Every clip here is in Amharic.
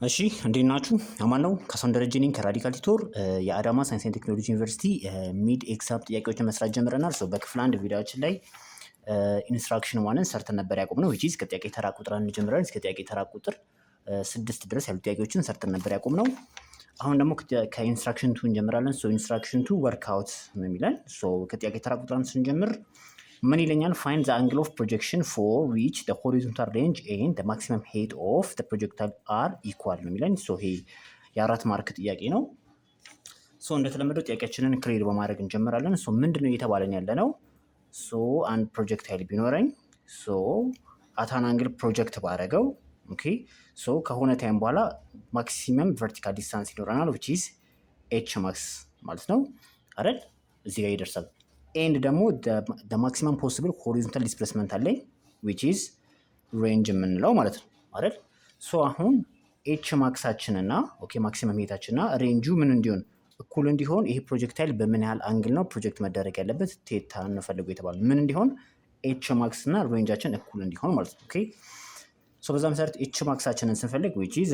እሺ እንዴት ናችሁ? አማን ነው። ካሳሁን ደረጀ ነኝ ከራዲካል ቲቶር የአዳማ ሳይንስና ቴክኖሎጂ ዩኒቨርሲቲ ሚድ ኤግዛም ጥያቄዎችን መስራት ጀምረናል። በክፍል አንድ ቪዲዮችን ላይ ኢንስትራክሽን ዋንን ሰርተን ነበር ያቆምነው። which is ከጥያቄ ተራ ቁጥር አንድ ጀምረን እስከ ጥያቄ ተራ ቁጥር 6 ድረስ ያሉ ጥያቄዎችን ሰርተን ነበር ያቆምነው። አሁን ደግሞ ከኢንስትራክሽን 2 እንጀምራለን። ኢንስትራክሽን 2 ወርክአውት ነው የሚለን። ከጥያቄ ተራ ቁጥር አንድ ስንጀምር ምን ይለኛል? find the angle of projection for which the horizontal range and the maximum height of the projectile are equal ነው የሚለን። ይሄ የአራት ማርክ ጥያቄ ነው። እንደተለመደው ጥያቄያችንን ክሊር በማድረግ እንጀምራለን። ምንድነው እየተባለን ያለ ነው? አንድ ፕሮጀክታይል ቢኖረኝ አታን አንግል ፕሮጀክት ባደረገው ኦኬ ከሆነ ታይም በኋላ ማክሲመም ቨርቲካል ዲስታንስ ይኖረናል which is h max ማለት ነው አይደል? እዚህ ጋር ይደርሳል። ኤንድ ደግሞ the maximum possible horizontal displacement አለኝ which is range የምንለው ማለት ነው አይደል? አሁን h ማክሳችን እና ማክሲመም ሄታችንና ሬንጁ ምን እንዲሆን እኩል እንዲሆን ይሄ ፕሮጀክታይል በምን ያህል አንግል ነው ፕሮጀክት መደረግ ያለበት ቴታ እንፈልገው የተባለው ምን እንዲሆን h ማክስ እና ሬንጃችን እኩል እንዲሆን ማለት ነው። ኦኬ በዛ መሰረት h ማክሳችንን ስንፈልግ which is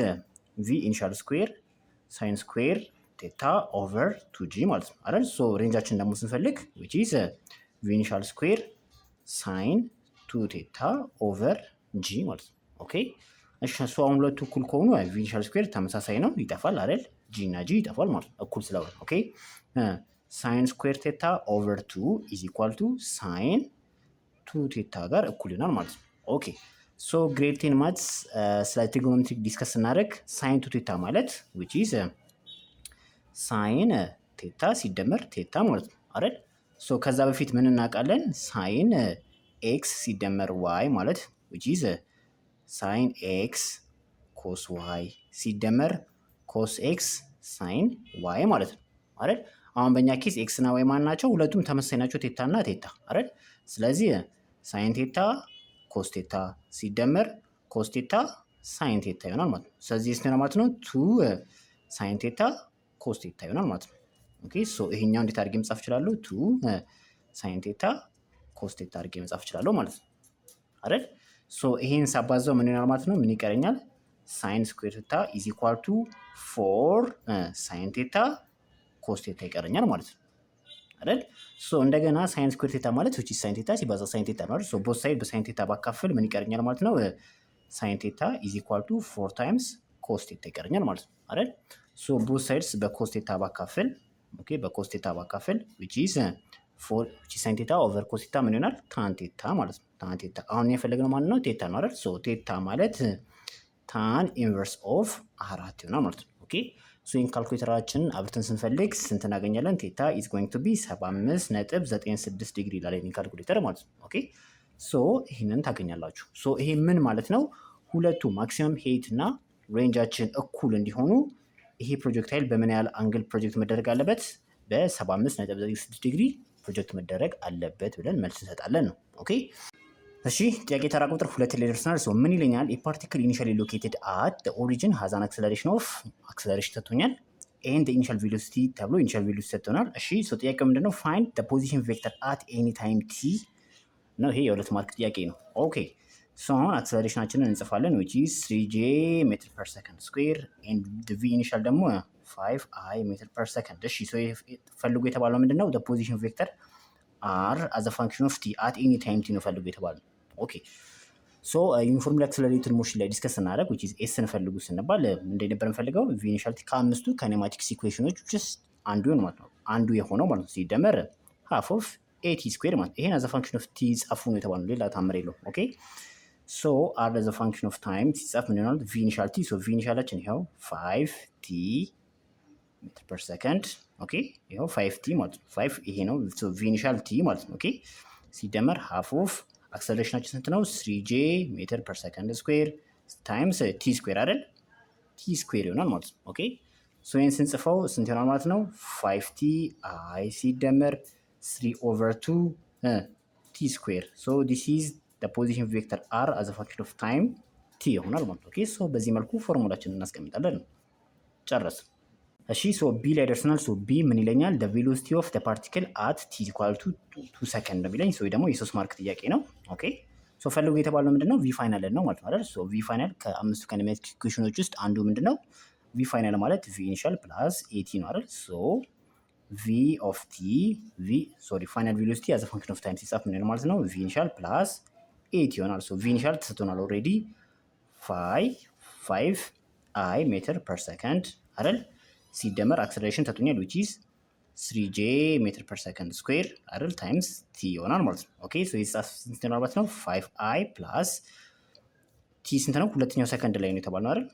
v initial square sin square ቴታ ኦቨር 2g ማለት ነው አይደል? ሬንጃችን ደግሞ ስንፈልግ which is v initial square sin 2 ቴታ ኦቨር g ማለት ነው። ኦኬ እሺ አሁን ሁለቱ እኩል ከሆኑ v initial square ተመሳሳይ ነው ይጠፋል አይደል? g እና g ይጠፋል ማለት ነው እኩል ስለሆነ። ኦኬ sin square ቴታ ኦቨር 2 is equal to sin 2 ቴታ ጋር እኩል ይሆናል ማለት ነው። ኦኬ ግሬድ 10 ማትስ ስለ ትሪጎኖሜትሪክ ዲስከስ ስናደርግ sin 2 ቴታ ማለት which is ሳይን ቴታ ሲደመር ቴታ ማለት ነው አይደል? ከዛ በፊት ምን እናውቃለን? ሳይን ኤክስ ሲደመር ዋይ ማለት which is ሳይን ኤክስ ኮስ ዋይ ሲደመር ኮስ ኤክስ ሳይን ዋይ ማለት ነው አይደል? አሁን በእኛ ኬስ ኤክስ እና ዋይ ማን ናቸው? ሁለቱም ተመሳሳይ ናቸው፣ ቴታ እና ቴታ አይደል? ስለዚህ ሳይን ቴታ ኮስ ቴታ ሲደመር ኮስ ቴታ ሳይን ቴታ ይሆናል ማለት ነው። ስለዚህ ስንት ማለት ነው? 2 ሳይን ቴታ ኮስ ቴታ ይሆናል ማለት ነው። ኦኬ ይሄኛው እንዴት አድርጌ መጻፍ እችላለሁ? 2 ሳይን ቴታ ኮስ ቴታ አድርጌ መጻፍ እችላለሁ ማለት ነው አይደል? ይሄን ሳባዛው ምን ይሆናል ማለት ነው? ምን ይቀረኛል? ሳይን ስኩዌር ቴታ ኢዝ ኢኳል ቱ 4 ሳይን ቴታ ኮስ ቴታ ይቀረኛል ማለት ነው አይደል? እንደገና ሳይን ስኩዌር ቴታ ማለት which is ሳይን ቴታ ሲባዛ ሳይን ቴታ ነው አይደል? ቦት ሳይድ በሳይን ቴታ ባካፍል ምን ይቀረኛል ማለት ነው? ሳይን ቴታ ኢዝ ኢኳል ቱ 4 ታይምስ ኮስ ቴታ ይቀረኛል ማለት ነው አይደል? ቦት ሳይድስ በኮስ ቴታ ባካፍል በኮስ ቴታ ባካፍል which is ሳይን ቴታ ኦቨር ኮስ ቴታ ምን ይሆናል? ታን ቴታ ማለት ነው። ታን ቴታ አሁን የፈለግነው ማለት ነው ቴታ ነው አይደል? ቴታ ማለት ታን ኢንቨርስ ኦፍ 4 ይሆናል ማለት ነው። ኦኬ ይህን ካልኩሌተራችንን አብርተን ስንፈልግ ስንት እናገኛለን? ቴታ ኢዝ ጎይንግ ቱ ቢ 75.96 ዲግሪ ላይ ካልኩሌተር ማለት ነው። ኦኬ ይህንን ታገኛላችሁ። ይሄ ምን ማለት ነው? ሁለቱ ማክሲመም ሄት እና ሬንጃችን እኩል እንዲሆኑ ይሄ ፕሮጀክታይል በምን ያህል አንግል ፕሮጀክት መደረግ አለበት? በ75.96 ዲግሪ ፕሮጀክት መደረግ አለበት ብለን መልስ እንሰጣለን ነው። ኦኬ እሺ ጥያቄ ተራ ቁጥር 2 ላይ ደርሰናል። ምን ይለኛል? ኤ ፓርቲክል ኢኒሺያሊ ሎኬትድ አት ዘ ኦሪጂን ሃዝ አን አክሰለሬሽን ሰጥቶኛል ኤንድ ኢኒሺያል ቬሎሲቲ ተብሎ ኢኒሺያል ቬሎሲቲ ሰጥቶናል። እሺ ጥያቄው ምንድነው? ፋይንድ ዘ ፖዚሽን ቬክተር አት ኤኒ ታይም ቲ ነው። ይሄ የሁለት ማርክ ጥያቄ ነው። ኦኬ አሁን አክሰለሬሽናችንን እንጽፋለን which is 3j ሜትር ፐር ሰከንድ ስኩዌር ኤንድ ቪ ኢኒሻል ደግሞ 5i ሜትር ፐር ሰከንድ። እሺ ፈልጉ የተባለው ምንድነው? the position vector r as a function of t at any time t ነው ፈልጉ የተባለው። ኦኬ ዩኒፎርምሊ አክሰለሬትድ ሞሽን ላይ ዲስከስ እናደርግ which is s እንፈልጉ ስንባል እንዴት ነበር እንፈልገው? ቪ ኢኒሻል ከአምስቱ ካይኔማቲክስ ኢኩዌሽኖች just አንዱ ነው ማለት ነው። አንዱ የሆነው ማለት ነው ሲደመር half of at ስኩዌር ማለት ይሄን as a function of t ጻፉ ነው የተባለው፣ ሌላ ታምር የለውም። ኦኬ r as a function of time ሲጻፍ ምን ይሆናል? v initial t v initialችን ይሄው 5t ሜትር ፐር ሰከንድ ኦኬ ይሄው 5t ማለት ነው። 5 ይሄ ነው v initial t ማለት ነው። ኦኬ ሲደመር half of አክሰለሬሽናችን ስንት ነው? 3j ሜትር ፐር ሰከንድ ስኩዌር ታይምስ t ስኩዌር አይደል? t ስኩዌር ይሆናል ማለት ነው። ኦኬ ይሄን ስንጽፈው ስንት ይሆናል ማለት ነው? 5t i ሲደመር 3 over 2 t ስኩዌር this is the position vector r as a function of time t ይሆናል ማለት ነው። ኦኬ በዚህ መልኩ ፎርሙላችንን እናስቀምጣለን። ጨረስ። እሺ ቢ ላይ ደርሰናል። ቢ ምን ይለኛል? the velocity of the particle at t equal to 2 second ነው የሚለኝ። ደግሞ የ3 ማርክ ጥያቄ ነው። ኦኬ ሶ ፈልጉ የተባለው ምንድነው ቪ ፋይናል ነው ማለት ነው አይደል? ሶ ቪ ፋይናል ከአምስቱ ካይኔማቲክ ኢኩዌሽኖች ውስጥ አንዱ ምንድነው ቪ ፋይናል ማለት ቪ ኢኒሻል ፕላስ ኤቲ ነው አይደል? ሶ ቪ ኦፍ ቲ ፋይናል ቬሎሲቲ አዝ ፋንክሽን ኦፍ ታይም ሲጻፍ ምን ማለት ነው? ቪ ኢኒሻል ፕላስ ኤቲ ይሆናል። ሶ ቪ ኢኒሻል ተሰጥቶናል ኦልሬዲ 5 አይ ሜትር ፐር ሰከንድ አይደል? ሲደመር አክሰለሬሽን ተሰጥቶኛል which is 3j ሜትር ፐር ሰከንድ ስኩዌር አይደል ታይምስ ቲ ይሆናል ማለት ነው። ኦኬ ሶ ይጻፍ ስንት ነው ማለት ነው? 5i ፕላስ ቲ ስንት ነው? ሁለተኛው ሰከንድ ላይ ነው የተባለው አይደል?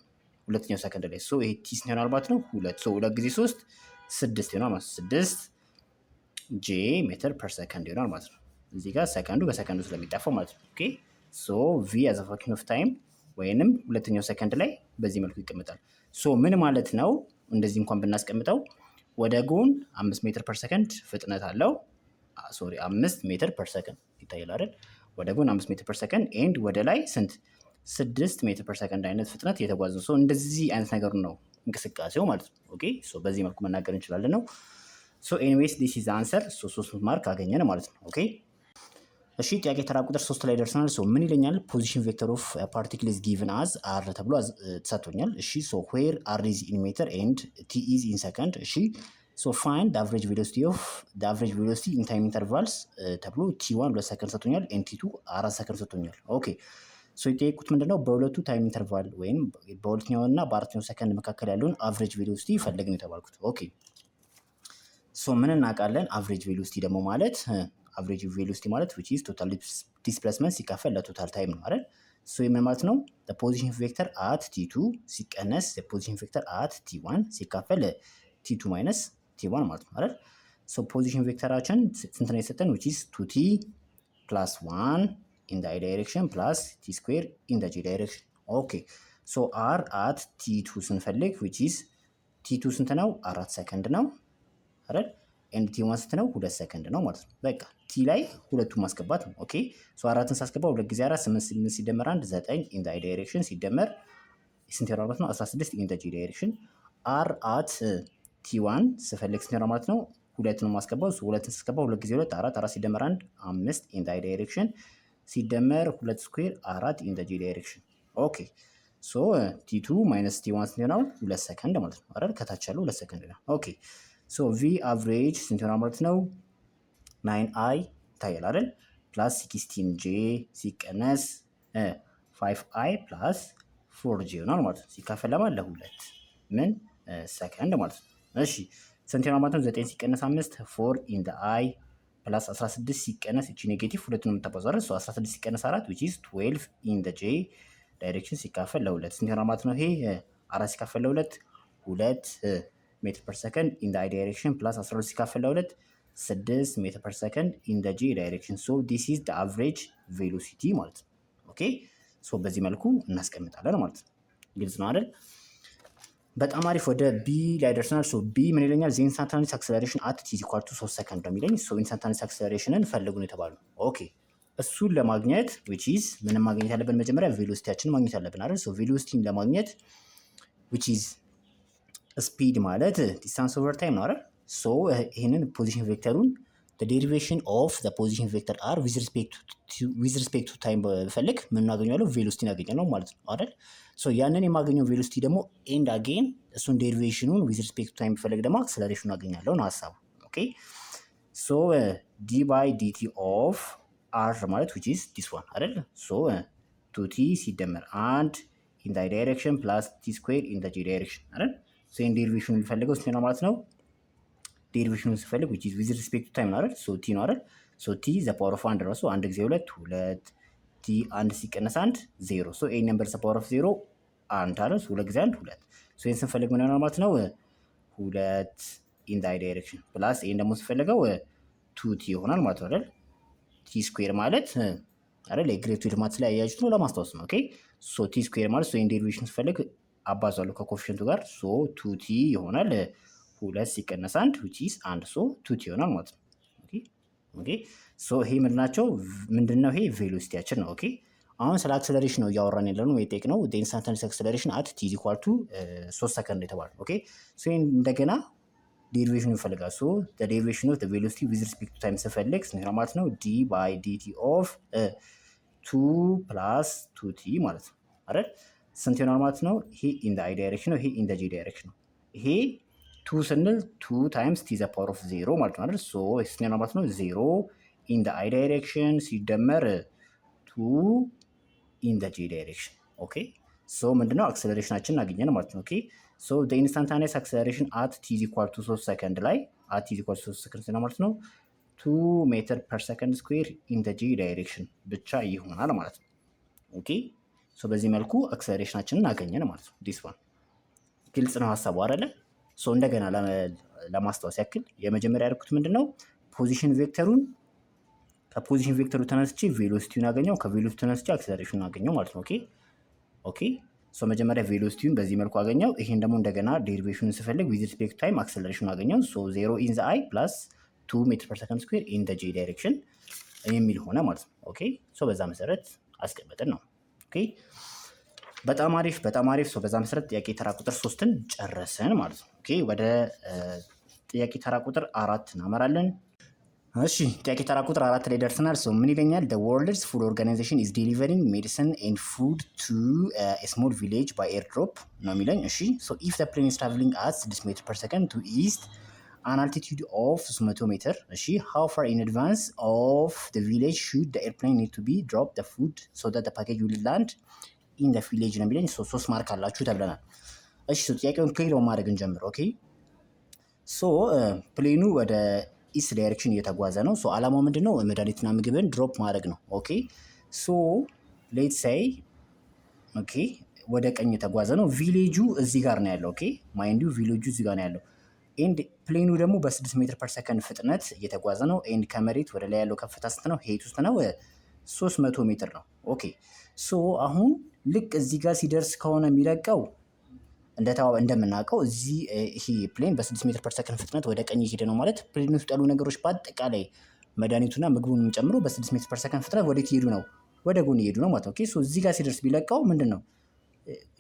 ሁለተኛው ሰከንድ ላይ ሶ ይሄ ቲ ስንት ይሆናል ማለት ነው? ሁለት ሶ ሁለት ጊዜ 3 6 ይሆናል ማለት ነው። 6 ጄ ሜትር ፐር ሰከንድ ይሆናል ማለት ነው። እዚህ ጋር ሰከንዱ በሰከንዱ ስለሚጠፋው ማለት ነው። ኦኬ ሶ ቪ አዝ አ ፋንክሽን ኦፍ ታይም ወይንም ሁለተኛው ሰከንድ ላይ በዚህ መልኩ ይቀመጣል። ሶ ምን ማለት ነው? እንደዚህ እንኳን ብናስቀምጠው ወደ ጎን 5 ሜትር ፐር ሰከንድ ፍጥነት አለው። 5 ሜትር ፐር ሰከንድ ይታያል አይደል? ወደ ጎን 5 ሜትር ፐር ሰከንድ ኤንድ ወደ ላይ ስንት 6 ሜትር ፐር ሰከንድ አይነት ፍጥነት እየተጓዘ ሶ እንደዚህ አይነት ነገር ነው እንቅስቃሴው ማለት ነው። ኦኬ ሶ በዚህ መልኩ መናገር እንችላለን ነው። ሶ ኤኒዌይስ ዲስ ኢዝ አንሰር። ሶ 3 ማርክ አገኘን ማለት ነው። ኦኬ እሺ ጥያቄ ተራ ቁጥር 3 ላይ ደርሰናል። ሶ ምን ይለኛል? ፖዚሽን ቬክተር ኦፍ ፓርቲክል ኢዝ ጊቭን አዝ አር ተብሎ ተሰጥቶኛል። እሺ ሶ ዌር አር ኢዝ ኢን ሜትር ኤንድ ቲ ኢዝ ኢን ሰከንድ። እሺ ሶ ፋይንድ አቨሬጅ ቬሎሲቲ ኦፍ አቨሬጅ ቬሎሲቲ ኢን ታይም ኢንተርቫልስ ተብሎ ቲ1 2 ሰከንድ ሰጥቶኛል ኤንድ ቲ2 4 ሰከንድ ሰጥቶኛል። ኦኬ ሶ የጠየቁት ምንድነው በሁለቱ ታይም ኢንተርቫል ወይም በሁለተኛው እና በአራተኛው ሰከንድ መካከል ያለውን አቨሬጅ ቬሎሲቲ ፈልግ ነው የተባልኩት። ኦኬ ሶ ምን እናውቃለን? አቨሬጅ ቬሎሲቲ ደግሞ ማለት አቨሬጅ ቬሎሲቲ ማለት which is ቶታል ዲስፕሌስመንት ሲካፈል ለቶታል ታይም ነው አይደል? ሶ የምን ማለት ነው? the position vector at t2 ሲቀነስ the position vector at t1 ሲካፈል t2 minus t1 ማለት ነው አይደል? ሶ ፖዚሽን ቬክተራችን ስንት ነው የሰጠን? which is 2t plus 1 in the i direction plus t square in the j direction። ኦኬ ሶ r at t2 ስንፈልግ which is t2 ስንት ነው? 4 ሰከንድ ነው አይደል? ኤንድ ቲ1 ስንት ነው? 2 ሰከንድ ነው ማለት ነው። በቃ ቲ ላይ ሁለቱን ማስገባት ነው። ኦኬ ሶ አራትን ሳስገባ 2 ጊዜ 4 8 ሲደመር 1 9 ኢን ዘ አይ ዳይሬክሽን ሲደመር ስንት ይሆናል ማለት ነው? 16 ኢን ዘ ጂ ዳይሬክሽን። አር አት ቲ1 ስፈልግ ስንት ይሆናል ማለት ነው? ሁለቱን ነው ማስገባው። ሶ ሁለትን ሳስገባ 2 ጊዜ 2 4 4 ሲደመር 1 5 ኢን ዘ አይ ዳይሬክሽን ሲደመር 2 ስኩዌር 4 ኢን ዘ ጂ ዳይሬክሽን። ኦኬ ሶ ቲ2 ማይነስ ቲ1 ስንት ይሆናል? 2 ሰከንድ ማለት ነው አይደል? ከታች ያለው 2 ሰከንድ ነው። ኦኬ ሶ ቪ አቨሬጅ ስንት ይሆናል ማለት ነው? 9i ይታያል አይደል? ፕላስ 16j ሲቀነስ 5i ፕላስ 4j ይሆናል ማለት ነው። ሲካፈል ለማን? ለሁለት ምን ሰከንድ ማለት ነው። እሺ ስንት ይሆናል ማለት ነው? 9 ሲቀነስ 5 4 ኢን ዘ አይ ፕላስ 16 ሲቀነስ እቺ ኔጌቲቭ ሁለቱንም የምታባዛው አይደል? ሶ 16 ሲቀነስ 4 which is 12 ኢን ዘ j ዳይሬክሽን ሲካፈል ለሁለት ስንት ይሆናል ማለት ነው? ይሄ 4 ሲካፈል ለሁለት 2 ሜትር ፐር ሰከንድ ኢን አይ ዳይሬክሽን ፕላስ 12 ሲካፈል ለሁለት 6 ሜትር ፐር ሰከንድ ኢን ጂ ዳይሬክሽን። ሶ ዲስ ኢዝ ዘ አቨሬጅ ቬሎሲቲ ማለት ነው። ኦኬ ሶ በዚህ መልኩ እናስቀምጣለን ማለት ነው። ግልጽ ነው አይደል? በጣም አሪፍ። ወደ ቢ ላይ ደርሰናል። ሶ ቢ ምን ይለኛል? ዘ ኢንስታንታኒየስ አክሰለሬሽን አት ቲ ኢኳል ቱ 3 ሰከንድ ነው የሚለኝ። ሶ ኢንስታንታኒየስ አክሰለሬሽንን ፈልጉ ነው የተባለው። ኦኬ እሱን ለማግኘት which is ምንም ማግኘት ያለብን መጀመሪያ ቬሎሲቲያችንን ማግኘት ያለብን አይደል? ሶ ቬሎሲቲን ለማግኘት which is ስፒድ ማለት ዲስታንስ ኦቨር ታይም ነው አይደል? ሶ ይህንን ፖዚሽን ቬክተሩን ዴሪቬሽን ኦፍ ፖዚሽን ቬክተር አር ዊዝ ሪስፔክት ቱ ታይም በፈልግ ምን እናገኘዋለሁ? ቬሎሲቲ እናገኛለሁ ማለት ነው አይደል? ሶ ያንን የማገኘው ቬሎሲቲ ደግሞ ኤንድ አጌን እሱን ዴሪቬሽኑን ዊዝ ሪስፔክት ቱ ታይም በፈልግ ደግሞ አክሰለሬሽኑን አገኛለሁ ነው ሀሳቡ። ኦኬ ሶ ዲ ባይ ዲቲ ኦፍ አር ማለት which is this one አይደል? ሶ 2t ሲደመር 1 ኢን ዘ ዳይሬክሽን ፕላስ ቲ ስኩዌር ኢን ዘ ጂ ዳይሬክሽን አይደል? ሶ ኢን ዴሪቬሽኑን የሚፈልገው ስንት ነው ማለት ነው? ዴሪቬሽኑን ሲፈልግ which is with respect to time ነው አይደል? ሶ ቲ ነው አይደል? ሶ ቲ ዘ ፓወር ኦፍ 1 ራሱ 1 ጊዜ 2 2 ቲ 1 ሲቀነስ 1 0 ሶ ኤ ነምበር ዘ ፓወር ኦፍ 0 1 አይደል? ሶ 2 ጊዜ 1 2 ሶ ይሄን ስንፈልግ ምን ይሆናል ማለት ነው? 2 ኢን ዘ ዳይሬክሽን ፕላስ ኤን ደግሞ ሲፈልገው 2 ቲ ይሆናል ማለት ነው አይደል? ቲ ስኩዌር ማለት አይደል? የግሬቪቲ ማትስ ላይ ያያችሁት ነው ለማስታወስ ነው። ኦኬ ሶ ቲ ስኩዌር ማለት ሶ ኢን ዴሪቬሽን ሲፈልግ አባዛለሁ ከኮፊሽንቱ ጋር ሶ 2t ይሆናል 2 ሲቀነስ 1 which is 1 ሶ 2t ይሆናል ማለት ነው። ኦኬ ሶ ይሄ ምንድናቸው? ምንድነው ይሄ? ቬሎሲቲያችን ነው። ኦኬ አሁን ስለ አክሰለሬሽን ነው እያወራን ያለነው የጠየቅነው the instantaneous acceleration at t equal to 3 ሰከንድ የተባለው። ኦኬ ሶ እንደገና ዴሪቬሽኑ ይፈልጋል። ሶ the derivation of the velocity with respect to time ስፈልግ ስንት ነው ማለት ነው? d by dt of 2 + 2t ማለት ነው አይደል? ስንት ይሆናል ማለት ነው? ይሄ ኢን ዘ አይ ዳይሬክሽን ነው፣ ይሄ ኢን ዘ ጂ ዳይሬክሽን ነው። ይሄ 2 ስንል 2 ታይምስ ቲ ዘ ፓወር ኦፍ 0 ማለት ነው አይደል? ሶ ስንት ይሆናል ማለት ነው? 0 ኢን ዘ አይ ዳይሬክሽን ሲደመር 2 ኢን ዘ ጂ ዳይሬክሽን። ኦኬ ሶ ምንድነው አክሰለሬሽናችንን አገኘን ማለት ነው። ኦኬ ሶ ዘ ኢንስታንታኒየስ አክሰለሬሽን አት ቲ ኢዝ ኢኳል ቱ 3 ሰከንድ ላይ አት ቲ ኢዝ ኢኳል ቱ 3 ሰከንድ ነው ማለት ነው 2 ሜትር ፐር ሰከንድ ስኩዌር ኢን ዘ ጂ ዳይሬክሽን ብቻ ይሆናል ማለት ነው። ኦኬ ሶ በዚህ መልኩ አክሰለሬሽናችንን አገኘን ማለት ነው። ዲስ ዋን ግልጽ ነው ሀሳቡ አይደለ? ሶ እንደገና ለማስታወስ ያክል የመጀመሪያ ያልኩት ምንድነው ፖዚሽን ቬክተሩን ከፖዚሽን ቬክተሩ ተነስቼ ቬሎሲቲውን አገኘው፣ ከቬሎሲቲ ተነስቼ አክሰለሬሽኑን አገኘው ማለት ነው። ኦኬ ሶ መጀመሪያ ቬሎሲቲውን በዚህ መልኩ አገኘው። ይሄን ደግሞ እንደገና ዴሪቬሽኑን ስፈልግ ዊዝ ሪስፔክት ታይም አክሰለሬሽኑን አገኘው። ሶ 0 ኢን ዘ አይ ፕላስ 2 ሜትር ፐር ሰከንድ ስኩዌር ኢን ዘ ጂ ዳይሬክሽን የሚል ሆነ ማለት ነው። ኦኬ ሶ በዛ መሰረት አስቀመጥን ነው። ኦኬ በጣም አሪፍ በጣም አሪፍ። ሶ በዛ መሰረት ጥያቄ ተራ ቁጥር 3ን ጨረስን ማለት ነው። ኦኬ ወደ ጥያቄ ተራ ቁጥር 4 እናመራለን። እሺ ጥያቄ ተራ ቁጥር 4 ላይ ደርሰናል። ሶ ምን ይለኛል? the world's food organization is delivering medicine and food to a small village by airdrop ነው የሚለኝ። እሺ so if the plane is traveling at 6 ሜትር per second to east an altitude of 300 ሜትር እሺ how far in advance of the village should the airplane need to be drop the food so that the package will land in the village ነው የሚለኝ። ሶ 3 ማርክ አላችሁ ተብለናል። እሺ ሶ ጥያቄውን ክሊር ማድረግ እንጀምር። ኦኬ ሶ ፕሌኑ ወደ ኢስት ዳይሬክሽን እየተጓዘ ነው። ሶ አላማው ምንድነው? መድኃኒትና ምግብን ድሮፕ ማድረግ ነው። ኦኬ ሶ ሌትስ ሴይ ኦኬ ወደ ቀኝ የተጓዘ ነው። ቪሌጁ እዚህ ጋር ነው ያለው። ኦኬ ማይንዱ ቪሌጁ እዚህ ጋር ነው ያለው። ኤንድ ፕሌኑ ደግሞ በ6 ሜትር ፐር ሰከንድ ፍጥነት እየተጓዘ ነው። ኤንድ ከመሬት ወደ ላይ ያለው ከፍታ ስንት ነው? ሄት ውስጥ ነው 300 ሜትር ነው። ኦኬ ሶ አሁን ልክ እዚህ ጋር ሲደርስ ከሆነ የሚለቀው እንደምናውቀው እዚህ ይሄ ፕሌን በ6 ሜትር ፐር ሰከንድ ፍጥነት ወደ ቀኝ እየሄደ ነው ማለት ፕሌን ውስጥ ያሉ ነገሮች በአጠቃላይ መድኃኒቱና ምግቡን ጨምሮ በ6 ሜትር ፐር ሰከንድ ፍጥነት ወዴት ይሄዱ ነው? ወደ ጎን ይሄዱ ነው ማለት ነው። ኦኬ ሶ እዚህ ጋር ሲደርስ ቢለቀው ምንድን ነው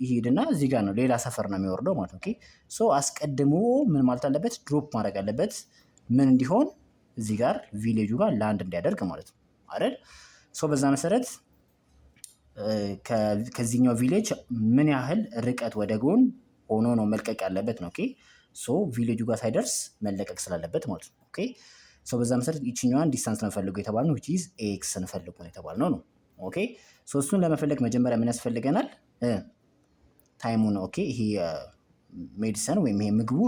ይሄድና እዚህ ጋር ነው ሌላ ሰፈር ነው የሚወርደው ማለት ነው። ኦኬ ሶ አስቀድሞ ምን ማለት አለበት? ድሮፕ ማድረግ አለበት። ምን እንዲሆን? እዚህ ጋር ቪሌጁ ጋር ላንድ እንዲያደርግ ማለት ነው አይደል? ሶ በዛ መሰረት ከዚህኛው ቪሌጅ ምን ያህል ርቀት ወደ ጎን ሆኖ ነው መልቀቅ ያለበት ነው። ኦኬ ሶ ቪሌጁ ጋር ሳይደርስ መለቀቅ ስላለበት ማለት ነው። ኦኬ ሶ በዛ መሰረት ይችኛዋን ዲስታንስ ነው ፈልገው የተባልነው which is x እንፈልጉ ነው የተባልነው ነው። ኦኬ ሶ እሱን ለመፈለግ መጀመሪያ ምን ያስፈልገናል? ታይሙ ነው። ኦኬ ይሄ ሜዲሰን ወይም ይሄ ምግቡ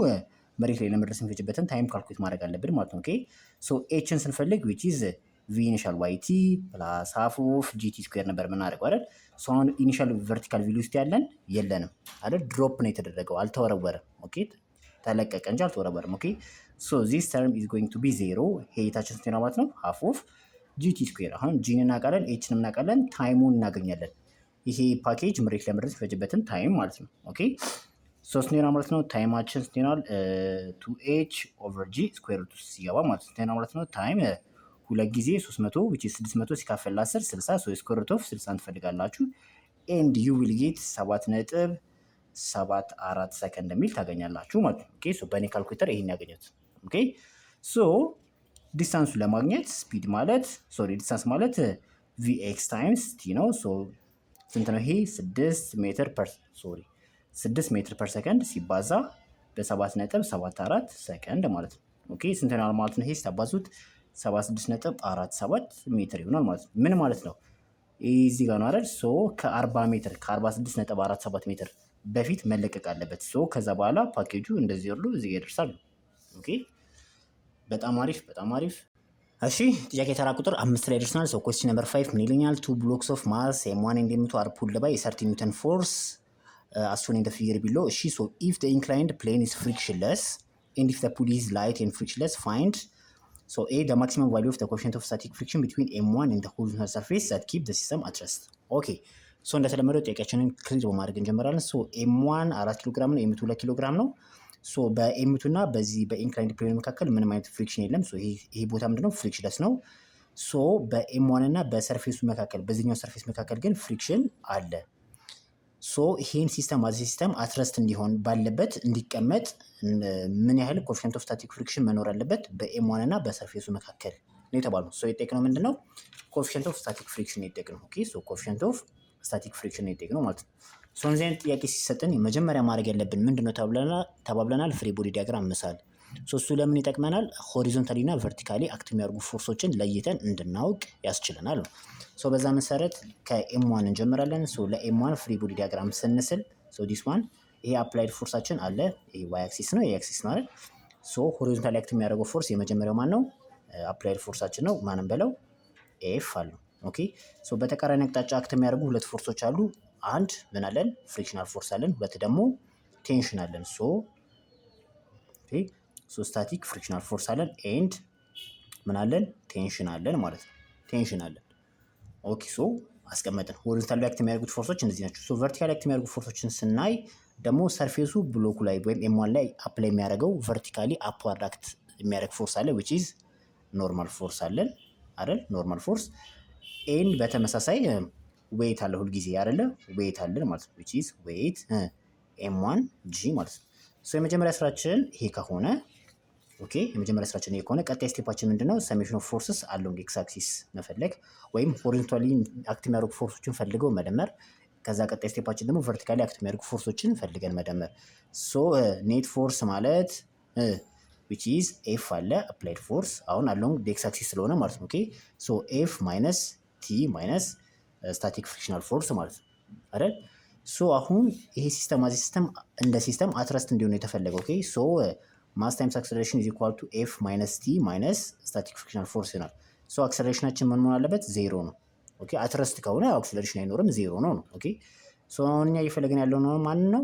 መሬት ላይ ለመድረስ የሚፈጅበትን ታይም ካልኩሌት ማድረግ አለብን ማለት ነው። ኦኬ ሶ ኤችን ስንፈልግ which is v ኢኒሻል yt ፕላስ ሃፍ ኦፍ gt ስኩዌር ነበር የምናደርገው አይደል? ሶ አሁን ኢኒሻል ቨርቲካል ቬሎሲቲ ያለን የለንም አይደል? ድሮፕ ነው የተደረገው፣ አልተወረወረም። ኦኬ ተለቀቀ እንጂ አልተወረወረም። ኦኬ ሶ ዚስ ተርም ኢዝ ጎይንግ ቱ ቢ 0 ሄታችን ስንት ነው ማለት ነው? ሃፍ ኦፍ gt ስኩዌር። አሁን ጂን እናውቃለን፣ ኤችን እናውቃለን፣ ታይሙን እናገኛለን። ይሄ ፓኬጅ መሬት ለመድረስ የሚፈጅበትን ታይም ማለት ነው። ኦኬ ሶ ስንት ነው ማለት ነው? ታይማችን ስንት ነው? 2h ኦቨር g ስኩዌር ሩት ውስጥ ሲገባ ማለት ነው ማለት ነው ታይም ሁለት ጊዜ 300 which is 600 ሲካፈል ለ10 60 so square root of 60 ትፈልጋላችሁ and you will get 7.74 ሰከንድ የሚል ታገኛላችሁ ማለት ነው። ኦኬ ሶ በኔ ካልኩሌተር ይሄን ያገኘሁት። ኦኬ ሶ ዲስታንሱን ለማግኘት ስፒድ ማለት ዲስታንስ ማለት vx ታይምስ t ነው። ሶ ስንት ነው ይሄ? 6 ሜትር ፐር ሰከንድ ሲባዛ በ7.74 ሰከንድ ማለት ነው። ኦኬ ስንት ነው ማለት ነው? ይሄ ሲባዙት 76.47 ሜትር ይሆናል ማለት ነው። ምን ማለት ነው? እዚህ ጋር ነው አይደል? ሶ ከ40 ሜትር ከ46.47 ሜትር በፊት መለቀቅ አለበት። ሶ ከዛ በኋላ ፓኬጁ እንደዚህ ሁሉ እዚህ ጋር ይደርሳል። ኦኬ በጣም አሪፍ በጣም አሪፍ። እሺ ጥያቄ ተራ ቁጥር 5 ላይ ደርሰናል። ሶ ኩዌስችን ነምበር 5 ምን ይለኛል? two blocks of mass m1 and m2 are pulled by a 30 newton force as shown in the figure below. እሺ so if the inclined plane is frictionless and if the pulley is light and frictionless, find so a the maximum value of the coefficient of static friction between m1 and the horizontal surface that keep the system at rest. ኦኬ ሶ እንደተለመደው ጥያቄያችንን ክሊር በማድረግ እንጀምራለን። ሶ m1 4 ኪሎ ግራም ነው፣ m2 2 ኪሎ ግራም ነው። ሶ በm2 እና በዚህ በኢንክላይንድ ፕሌን መካከል ምንም አይነት ፍሪክሽን የለም። ሶ ይሄ ቦታ ምንድነው? ፍሪክሽንለስ ነው። ሶ በm1 እና በሰርፌሱ መካከል በዚህኛው ሰርፌስ መካከል ግን ፍሪክሽን አለ። ሶ ይሄን ሲስተም አዚ ሲስተም አትረስት እንዲሆን ባለበት እንዲቀመጥ ምን ያህል ኮኤፊሽንት ኦፍ ስታቲክ ፍሪክሽን መኖር አለበት በm1 እና በሰርፌሱ መካከል ነው የተባለው። ሶ የጠየቅነው ምንድነው? ኮኤፊሽንት ኦፍ ስታቲክ ፍሪክሽን ነው። ኦኬ ሶ ኮኤፊሽንት ኦፍ ስታቲክ ፍሪክሽን ነው ማለት ነው። ሶ እነዚህ አይነት ጥያቄ ሲሰጥን መጀመሪያ ማድረግ ያለብን ምንድነው ተባብለናል? ፍሪ ቦዲ ዲያግራም መሳል። ሶ እሱ ለምን ይጠቅመናል? ሆሪዞንታሊ እና ቨርቲካሊ አክት የሚያደርጉ ፎርሶችን ለይተን እንድናውቅ ያስችለናል ነው። ሶ በዛ መሰረት ከኤም1 እንጀምራለን። ሶ ለኤም1 ፍሪ ቦዲ ዲያግራም ስንስል ሶ ዲስ ዋን ይሄ አፕላይድ ፎርሳችን አለ። ይሄ ዋይ አክሲስ ነው፣ ይሄ አክሲስ ነው አይደል? ሶ ሆሪዞንታሊ አክት የሚያደርገው ፎርስ የመጀመሪያው ማን ነው? አፕላይድ ፎርሳችን ነው። ማንም በለው ኤፍ አለው። ኦኬ ሶ በተቃራኒ አቅጣጫ አክት የሚያደርጉ ሁለት ፎርሶች አሉ። አንድ ምን አለን? ፍሪክሽናል ፎርስ አለን። ሁለት ደግሞ ቴንሽን አለን። ሶ ስታቲክ ፍሪክሽናል ፎርስ አለን ኤንድ ምን አለን? ቴንሽን አለን ማለት ነው። ቴንሽን አለን። ኦኬ ሶ አስቀመጥን። ሆሪዞንታሊ አክት የሚያደርጉት ፎርሶች እነዚህ ናቸው። ሶ ቨርቲካሊ አክት የሚያደርጉት ፎርሶችን ስናይ ደግሞ ሰርፌሱ ብሎኩ ላይ ወይም ኤም1 ላይ አፕላይ የሚያደርገው ቨርቲካሊ አፕዋርድ አክት የሚያደርግ ፎርስ አለ which is ኖርማል ፎርስ አለን አይደል? ኖርማል ፎርስ ኤንድ በተመሳሳይ ዌይት አለ ሁልጊዜ አይደለ? ዌይት አለን ማለት ነው which is ዌይት ኤም1 ጂ ማለት ነው። ሶ የመጀመሪያ ስራችን ይሄ ከሆነ ኦኬ የመጀመሪያ ስራችን ይሄ ከሆነ ቀጣይ ስቴፓችን ምንድነው? ሰሜሽን ኦፍ ፎርስስ አሎንግ ኤክስ አክሲስ መፈለግ ወይም ሆሪዞንታሊ አክት የሚያደርጉ ፎርሶችን ፈልገው መደመር። ከዛ ቀጣይ ስቴፓችን ደግሞ ቨርቲካሊ አክት የሚያደርጉ ፎርሶችን ፈልገን መደመር። ሶ ኔት ፎርስ ማለት which is ኤፍ አለ አፕላይድ ፎርስ አሁን አሎንግ ኤክስ አክሲስ ስለሆነ ማለት ነው። ኦኬ ሶ ኤፍ ማይነስ ቲ ማይነስ ስታቲክ ፍሪክሽናል ፎርስ ማለት ነው አይደል? ሶ አሁን ይሄ ሲስተም አዚ ሲስተም እንደ ሲስተም አትረስት እንዲሆን የተፈለገው። ኦኬ ሶ ማስ ታይምስ አክሰለሬሽን ኢዝ ኢኳል ቱ ኤፍ ማይነስ ቲ ማይነስ ስታቲክ ፍሪክሽናል ፎርስ ይሆናል። ሶ አክሰለሬሽናችን ምን መሆን አለበት? ዜሮ ነው። ኦኬ አትረስት ከሆነ አክሰለሬሽን አይኖርም፣ ዜሮ ነው ነው። ኦኬ ሶ አሁን እኛ እየፈለግን ያለው ነው ማን ነው?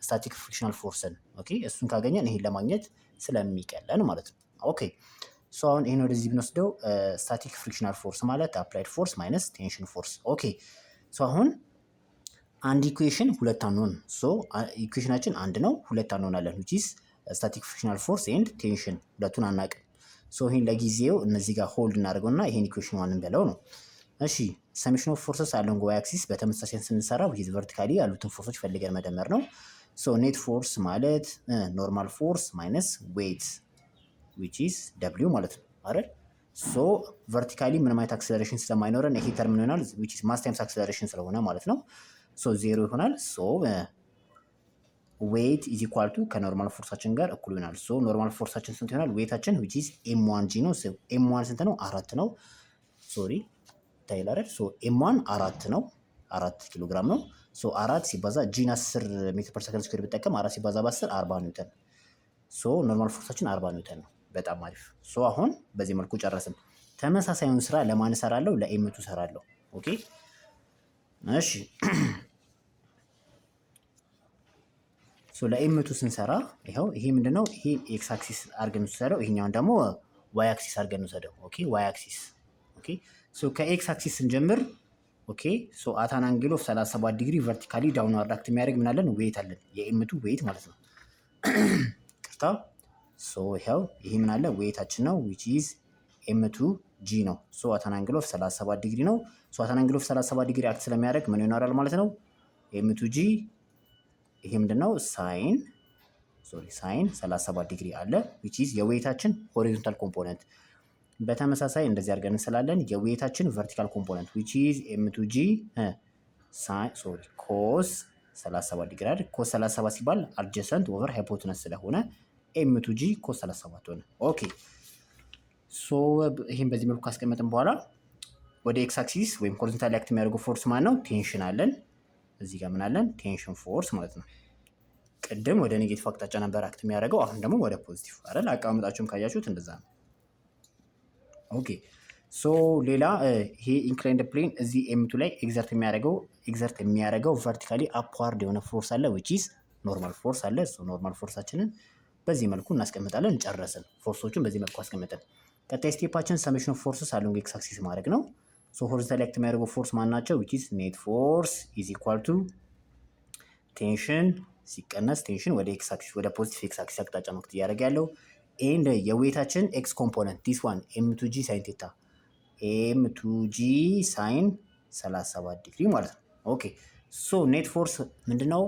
ስታቲክ ፍሪክሽናል ፎርስን። ኦኬ እሱን ካገኘን ይሄን ለማግኘት ስለሚቀለን ማለት ነው። ኦኬ ሶ አሁን ይሄን ወደዚህ ብንወስደው ስታቲክ ፍሪክሽናል ፎርስ ማለት አፕላይድ ፎርስ ማይነስ ቴንሽን ፎርስ። ኦኬ ሶ አሁን አንድ ኢኩዌሽን ሁለት አንሆን። ሶ ኢኩዌሽናችን አንድ ነው፣ ሁለት አንሆን አለን which is ስታቲክ ፍሪክሽናል ፎርስ ኤንድ ቴንሽን ሁለቱን አናውቅም። ሶ ይሄን ለጊዜው እነዚህ ጋር ሆልድ እናደርገውና ይሄን ኢኩዌሽን ዋንን በለው ነው። እሺ ሰሜሽን ኦፍ ፎርስስ አሎንግ ዋይ አክሲስ በተመሳሳይ ስንሰራ which ቨርቲካሊ ያሉትን ፎርሶች ፈልገን መደመር ነው። ሶ ኔት ፎርስ ማለት ኖርማል ፎርስ ማይነስ ዌይት which is W ማለት ነው አይደል? ሶ ቨርቲካሊ ምንም አይነት አክሰለሬሽን ስለማይኖረን ይሄ ተርም ይሆናል which is ማስ ታይምስ አክሰለሬሽን ስለሆነ ማለት ነው። ሶ ዜሮ ይሆናል። ሶ ዌይት ኢዝ ኢኳል ቱ ከኖርማል ፎርሳችን ጋር እኩል ይሆናል። ሶ ኖርማል ፎርሳችን ስንት ይሆናል? ዌይታችን which is M1 G ነው። M1 ስንት ነው? 4 ነው። ሶሪ ታይላር ሶ M1 4 ነው፣ 4 ኪሎ ግራም ነው። ሶ 4 ሲባዛ ጂን 10 ሜትር ፐር ሰከንድ ስኩዌር ብጠቀም 4 ሲባዛ በ10 40 ኒውተን። ሶ ኖርማል ፎርሳችን 40 ኒውተን ነው። በጣም አሪፍ። ሶ አሁን በዚህ መልኩ ጨረስን። ተመሳሳዩን ስራ ለማን እሰራለሁ? ለኤምቱ እሰራለሁ። ኦኬ እሺ ሶ ለኤምቱ ስንሰራ ይሄው ይሄ ምንድነው? ይሄ ኤክስ አክሲስ አድርገን እንወስደው፣ ይሄኛውን ደግሞ ዋይ አክሲስ አድርገን እንወስደው። ኦኬ ዋይ አክሲስ። ኦኬ ሶ ከኤክስ አክሲስ ስንጀምር ኦኬ ሶ አታን አንግል ኦፍ 37 ዲግሪ ቨርቲካሊ ዳውንዋርድ አክት የሚያደርግ ምን አለን? ዌይት አለን። የኤምቱ ዌይት ማለት ነው። ቅርታ ሶ ይሄው ይሄ ምን አለ? ዌይታችን ነው which is ኤምቱ ጂ ነው። ሶ አታን አንግል ኦፍ 37 ዲግሪ ነው። ሶ አታን አንግል ኦፍ 37 ዲግሪ አክት ስለሚያደርግ ምን ይሆናል ማለት ነው? ኤምቱ ጂ ይሄ ምንድነው? ሳይን 37 ዲግሪ አለ which is የዌይታችን ሆሪዞንታል ኮምፖነንት። በተመሳሳይ እንደዚህ አድርገን እንስላለን የዌይታችን ቨርቲካል ኮምፖነንት which is m2g ኮስ 37 ዲግሪ አይደል? ኮስ 37 ሲባል አድጀሰንት ኦቨር ሃይፖቴነስ ስለሆነ m2g ኮስ 37 ሆነ። ኦኬ ሶ ይሄን በዚህ መልኩ ካስቀመጥን በኋላ ወደ ኤክስ አክሲስ ወይም ሆሪዞንታሊ አክት የሚያደርገው ፎርስ ማን ነው? ቴንሽን አለን። እዚህ ጋር ምን አለን? ቴንሽን ፎርስ ማለት ነው። ቅድም ወደ ኔጌቲቭ አቅጣጫ ነበር አክት የሚያደርገው፣ አሁን ደግሞ ወደ ፖዚቲቭ አይደል? አቀማመጣችሁም ካያችሁት እንደዛ ነው። ኦኬ ሶ ሌላ ይሄ ኢንክላይንድ ፕሌን እዚህ ኤምቱ ላይ ኤግዘርት የሚያደርገው ቨርቲካሊ አፕዋርድ የሆነ ፎርስ አለ which is ኖርማል ፎርስ አለ። ሶ ኖርማል ፎርሳችንን በዚህ መልኩ እናስቀምጣለን። ጨረስን። ፎርሶቹን በዚህ መልኩ አስቀምጠን ቀጣይ ስቴፓችን ሰሜሽን ኦፍ ፎርስስ አሎንግ ኤክስ አክሲስ ማድረግ ነው። ሶ ሆሪዞንታሊ አክት የሚያደርገው ፎርስ ማን ናቸው? which is ኔት ፎርስ is equal to ቴንሽን ሲቀነስ ቴንሽን ወደ ኤክስ አክሲስ ወደ ፖዚቲቭ ኤክስ አክሲስ አቅጣጫ ነው እያደረገ ያለው። ኤንድ የዌይታችን ኤክስ ኮምፖነንት ዲስ ዋን ኤም2ጂ ሳይን ቴታ ኤም2ጂ ሳይን 37 ዲግሪ ማለት ነው። ኦኬ ሶ ኔት ፎርስ ምንድነው?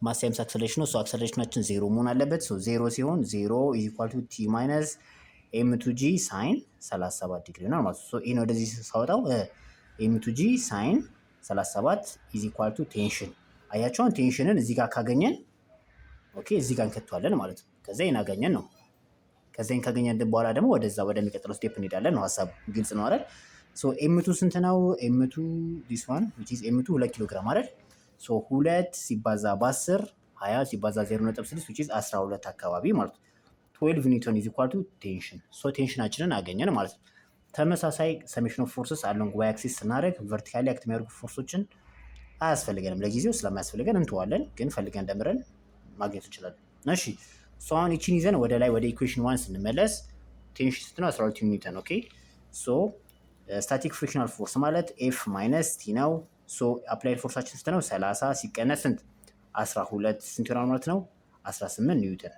ማስ ታይምስ አክሰለሬሽን ነው። ሶ አክሰለሬሽናችን ዜሮ መሆን አለበት። ሶ ዜሮ ሲሆን ዜሮ ኢዝ ኢኳል ቱ ቲ ማይነስ ኤም2ጂ ሳይን 37 ዲግሪ ይሆናል ማለት ነው። ይህን ወደዚህ ሳወጣው ኤም2ጂ ሳይን 37 ኢዝ ኢኳል ቱ ቴንሽን። አያቸውን ቴንሽንን እዚህ ጋር ካገኘን ኦኬ እዚህ ጋር እንከተዋለን ማለት ነው። ከዛ ይህን አገኘን ነው። ከዛ ይህን ካገኘን በኋላ ደግሞ ወደዛ ወደሚቀጥለው ስቴፕ እንሄዳለን ነው። ሀሳቡ ግልጽ ነው አይደል? ኤም2 ስንት ነው? ኤም2 ዲስ ዋን ዊች ኢዝ ኤም2 2 ኪሎ ግራም አይደል? 2 ሲባዛ በ10 20 ሲባዛ 0.6 ዊች ኢዝ 12 አካባቢ ማለት ነው። 12 ኒውተን ኢዝ ኢኳል ቱ ቴንሽን። ቴንሽናችንን አገኘን ማለት ነው። ተመሳሳይ ሰሜሽን ኦፍ ፎርስስ አሎንግ ዋይ አክሲስ ስናደርግ ቨርቲካሊ አክት የሚያደርጉ ፎርሶችን አያስፈልገንም፣ ለጊዜው ስለማያስፈልገን እንተዋለን፣ ግን ፈልገን ደምረን ማግኘት እንችላለን። እሺ አሁን ይችን ይዘን ወደ ላይ ወደ ኢኩዌሽን 1 ስንመለስ ቴንሽን ስንት ነው? 12 ኒውተን። ኦኬ ስታቲክ ፍሪክሽናል ፎርስ ማለት ኤፍ ማይነስ ቲ ነው። አፕላይድ ፎርሳችን ስንት ነው? 30 ሲቀነስ ስንት? 12 ስንት ይሆናል ማለት ነው? 18 ኒውተን።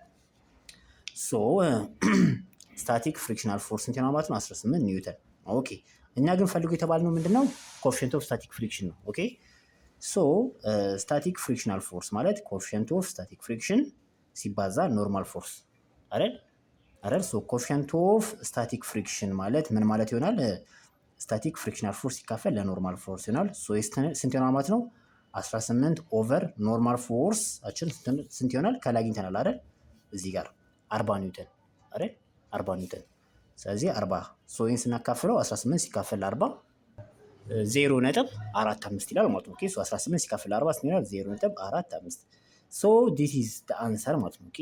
ስታቲክ ፍሪክሽናል ፎርስ ስንት ይሆናል ማለት ነው? 18 ኒውተን። ኦኬ እኛ ግን ፈልጎ የተባልነው ምንድነው? ኮኤፊሽንት ኦፍ ስታቲክ ፍሪክሽን ነው። ኦኬ ስታቲክ ፍሪክሽናል ፎርስ ማለት ኮኤፊሽንት ኦፍ ስታቲክ ፍሪክሽን ሲባዛ ኖርማል ፎርስ አይደል? ኮኤፊሽንት ኦፍ ስታቲክ ፍሪክሽን ማለት ምን ማለት ይሆናል? ስታቲክ ፍሪክሽናል ፎርስ ሲካፈል ለኖርማል ፎርስ ይሆናል። ስንት ይሆናል ማለት ነው? 18 ኦቨር ኖርማል ፎርስ አችን ስንት ይሆናል? ከላይ አግኝተናል አይደል? እዚህ ጋር 40 ኒውተን አይደል? 40 ኒውተን። ስለዚህ 40 ይህን ስናካፍለው 18 ሲካፈል 40 0.45 ይላል ማለት ነው። ኦኬ 18 ሲካፈል 40 ስንት ይላል? 0.45 ዲስ ኢዝ ዘ አንሰር ማለት ነው። ኦኬ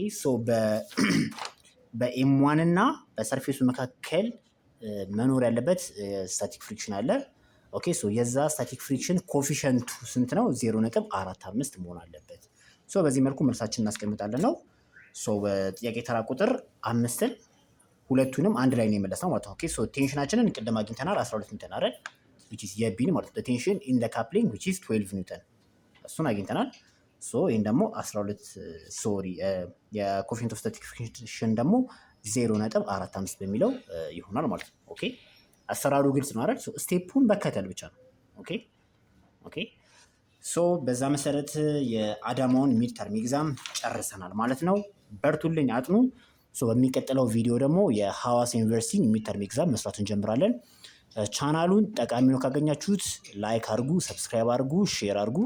በኤም1 እና በሰርፌሱ መካከል መኖር ያለበት ስታቲክ ፍሪክሽን አለ። ኦኬ የዛ ስታቲክ ፍሪክሽን ኮፊሸንቱ ስንት ነው? 0.45 መሆን አለበት። በዚህ መልኩ መልሳችን እናስቀምጣለን ነው። በጥያቄ ተራ ቁጥር 5ን ሁለቱንም አንድ ላይ ነው የመለስነው ማለት ነው። ኦኬ ቴንሽናችንን ቅድም አግኝተናል 12 ኒውተን አይደል? which is የቢን ማለት ነው። ቴንሽን ኢን ዘ ካፕሊንግ which is 12 ኒውተን እሱን አግኝተናል። ይህን ደግሞ 12 የኮኤፊሽንት ኦፍ ስታቲክ ፍሪክሽን ደግሞ 0.45 በሚለው ይሆናል ማለት ነው። ኦኬ አሰራሩ ግልጽ ነው አይደል? ስቴፑን በከተል ብቻ ነው። ኦኬ በዛ መሰረት የአዳማውን ሚድ ተርም ኤግዛም ጨርሰናል ማለት ነው። በርቱልኝ፣ አጥኑ። በሚቀጥለው ቪዲዮ ደግሞ የሐዋሳ ዩኒቨርሲቲ ሚድ ተርም ኤግዛም መስራት እንጀምራለን። ቻናሉን ጠቃሚ ነው ካገኛችሁት ላይክ አድርጉ፣ ሰብስክራይብ አድርጉ፣ ሼር አድርጉ።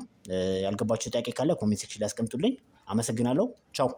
ያልገባችሁ ጥያቄ ካለ ኮሜንት ሴክሽን ላይ አስቀምጡልኝ። አመሰግናለሁ። ቻው